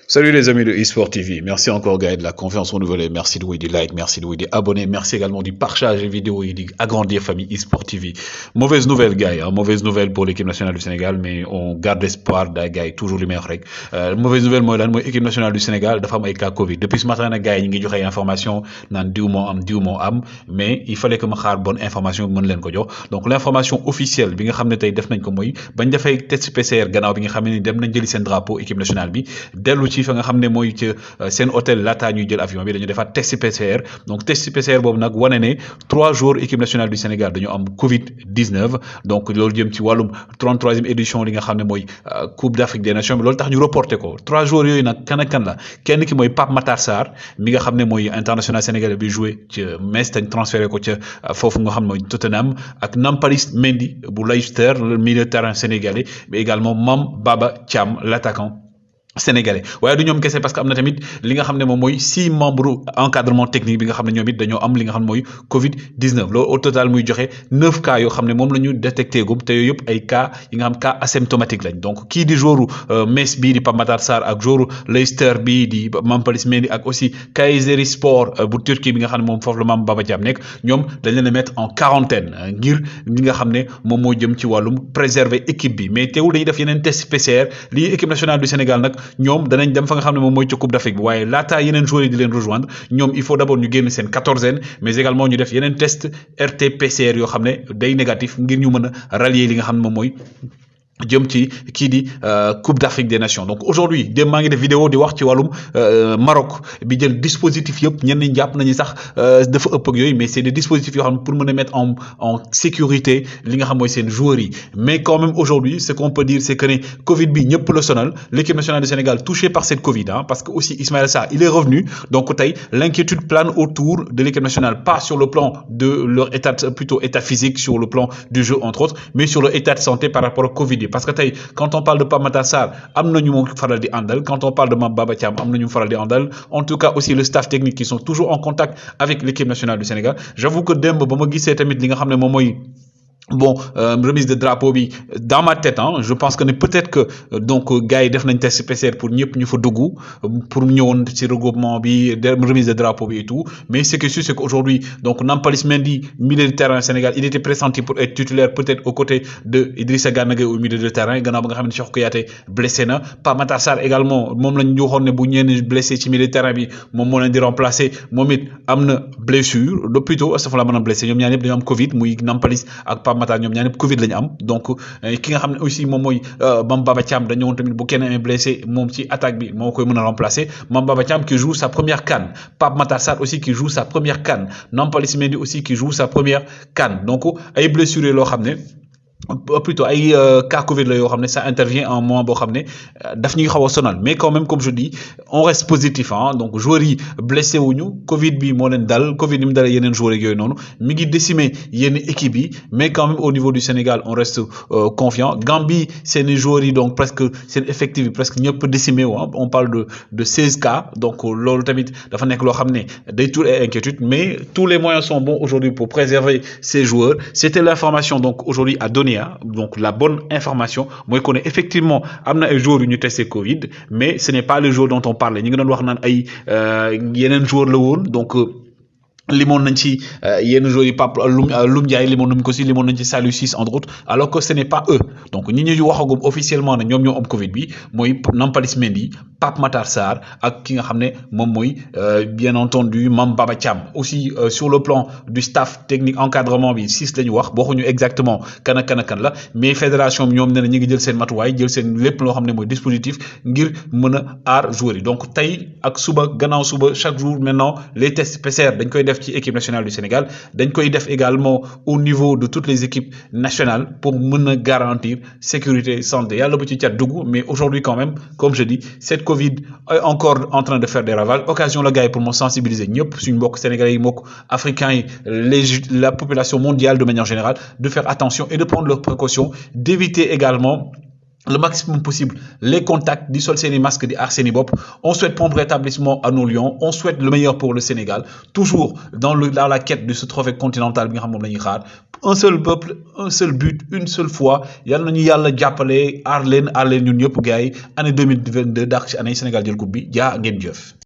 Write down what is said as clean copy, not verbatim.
Salut les amis de eSport TV, merci encore Gaël de la confiance renouvelée, merci de vous des likes, merci de vous des abonnés, merci également du partage des vidéos et d'agrandir famille eSport TV. Mauvaise nouvelle Gaël, hein, mauvaise nouvelle pour l'équipe nationale du Sénégal, mais on garde espoir de Gaël, toujours les meilleurs rek. Mauvaise nouvelle mooy lan mooy équipe nationale du Sénégal dafa am ay cas Covid depuis ce matin nag Gaël ñi ngi joxe information naan diw moo am mais il fallait que ma xaar bonne information mën leen ko jox donc l'information officielle bi nga xam ne tey def nañ ko mooy bañ defee test PCR gannaaw bi nga xam ne dem nañ jëli seen drapeau équipe nationale bi dellu ci fa nga xam ne mooy ci seen hôtel laataa ñuy jël avion bi dañu defaat test PCR donc test PCR boobu nag wane ne 3 jours équipe nationale du Sénégal dañu am Covid 19 donc loolu jëm ci wàllum 33e édition li nga xam ne mooy Coupe d'Afrique des Nations bi loolu tax ñu reporté ko 3 jours yooyu nag kan ak kan la kenn ki mooy Pape Matar Sarr mi nga xam ne mooy international sénégalais bi joué ci Metz te transféré ko ca foofu nga xam ne mooy Tottenham ak Nampalys Mendy bu Leicester le milieu de terrain sénégalais mais également Mame Baba Thiam l'attaquant sénégalais waaye du ñoom kese parce que am na tamit li nga xam ne moom mooy 6 membres encadrement technique bi nga xam ne ñoom it dañoo am li nga xam ne mooy Covid 19 loolu au total muy joxe 9 cas yoo xam ne moom la ñu détecté gum te yooyu yëpp ay cas yi nga xam cas asymptomatique lañ donc kii di joueur Metz bii di Pape Matar Sarr ak joueur Leicester bii di Nampalys Mendy ak aussi Kayserispor bu Turquie bi nga xam ne moom foofu la Mame Baba Thiam nekk ñoom dañ leen a mettre en quarantaine ngir li nga xam ne moom moo jëm ci wàllum préserver équipe bi mais teewul dañuy def yeneen test PCR lii équipe nationale du Sénégal nag ñoom danañ dem fa nga xam ne moom mooy ci Coupe d'Afrique bi waaye laataa yeneen joueurs yi di leen rejoindre ñoom il faut d'abord ñu génn seen quatorzaine mais également ñu def yeneen test RT-PCR yoo xam ne day négatif ngir ñu mën a rallier li nga xam ne moom mooy jëm ci kii di Coupe d'Afrique des Nations donc aujourd'hui dem maa ngi def vidéo di wax ci wàllum Maroc bi jël dispositif yëpp ñenn ñi jàpp nañu sax dafa ëpp ak yooyu mais c'est des dispositifs yoo xam ne pour mën a mettre en sécurité li nga xam mooy seen joueurs yi mais quand même aujourd'hui ce qu'on peut dire c'est que ne Covid bi ñëpp la sonal l'équipe nationale du Sénégal touchée par cette Covid hein, parce que aussi Ismaïla Sarr il est revenu donc tey l'inquiétude plane autour de l'équipe nationale pas sur le plan de leur état plutôt état physique sur le plan du jeu entre autres mais sur le état de santé par rapport au Covid parce que tey quand on parle de Pape Matar Sarr am na ñu mu faral di àndal quand on parle de Mame Baba Thiam am na ñu faral di àndal en tout cas aussi le staff technique qui sont toujours en contact avec l'équipe nationale du Sénégal j'avoue que démb ba ma gisee tamit li nga xam ne moom mooy bon remise de drapeau bi dans ma tête hein, je pense que ne peut-être que donc gars yi def nañ test PCR pour ñëpp ñu fa dugg pour ñëwoon ci regroupement bi remise de drapeau bi et tout mais ce qui est sûr c'est qu'aujourd'hui donc Nampalys Mendy milieu de terrain Sénégal il était pressenti pour être titulaire peut-être aux côtés de Idrissa Gana Gueye au milieu de terrain gannaaw ba nga xam ne Cheikhou Kouyaté blessé na Pape Matar Sarr également moom lañ waxoon ne bu ñeen blessé ci milieu de terrain bi moom moo leen di remplacer moom it am na blessure de plutôt astafurlah mën a blessé ñoom ñaar ñëpp dañoo am Covid muy Nampalys ak Pape Matar ñoom ñaar ñëpp Covid lañu am donc ki nga xam ne aussi moom mooy Mame Baba Thiam dañu woon tamit bu kenn amee blessé moom ci attaque bi moo koy mën a remplacer Mame Baba Thiam qui joue sa première CAN Pape Matar Sarr aussi qui joue sa première CAN Nampalys Mendy aussi qui joue sa première CAN donc ay blessures loo xam ne plutôt ay cas Covid la yoo xam ne ça intervient en moment boo xam ne daf ñuy xaw a sonal mais quand même comme je dis on reste positif hein donc joueurs yi blessé wuñu Covid bi moo leen dal Covid ni mu dalee yeneen joueurs yooyu noonu mi ngi décimer yenn équipe yi mais quand même au niveau du Sénégal on reste confiant Gambie seen joueurs yi donc presque seen effectif yi presque ñëpp décimé on parle de 16 cas donc loolu tamit dafa nekk loo xam ne day tuur ay inquiétude mais tous les moyens sont bons aujourd'hui pour préserver ces joueurs c'était l'information donc aujourd'hui à donner donc la bonne information mooy qu'on est effectivement am na ay joueurs yu ñu testé Covid mais ce n'est pas le joueur dont on parlait ñi ngi doon wax naan ay yeneen joueurs la woon donc limoon nañ ci yenn joueurs yi Pape Loum Ndiaye limoon nañ ko si limoon nañ ci Saliou Ciss entre autres alors que ce n'est pas eux donc ñi ñu waxagum officiellement ne ñoom ñoo am Covid bi mooy Nampalys Mendy Pape Matar Sarr ak ki nga xam ne moom mooy bien entendu Mame Baba Thiam aussi sur le plan du staff technique encadrement bi 6 la ñu wax waxuñu exactement kan ak kan la mais fédération bi ñoom nee na ñu ngi jël seen matuwaay jël seen lépp loo xam ne mooy dispositif ngir mën a aar joueurs yi donc tey ak suba gannaaw suba chaque jour maintenant les tests PCR dañ koy def ci équipe nationale du Sénégal dañ koy def également au niveau de toutes les équipes nationales pour mën a garantir sécurité santé yàlla bu ci cat dugg mais aujourd'hui quand même comme je dis cette Covid est encore en train de faire des ravages occasion la gars yi pour me sensibiliser ñëpp suñu mbokk sénégalais yi mbokk africains yi la population mondiale de manière générale de faire attention et de prendre leurs précautions d'éviter également le maximum possible les contacts di sol seeni masque di aar seeni bopp on souhaite prompt rétablissement à nos lions on souhaite le meilleur pour le Sénégal toujours dans la quête de ce trophée continental bi nga xam moom la ñuy xaar un seul peuple un seul but une seule foi yal nañu yàlla jàppale aar leen ñun ñëpp gars yi année 2022 dàq ci année Sénégal jël coupe bi jaa ngeen jëf.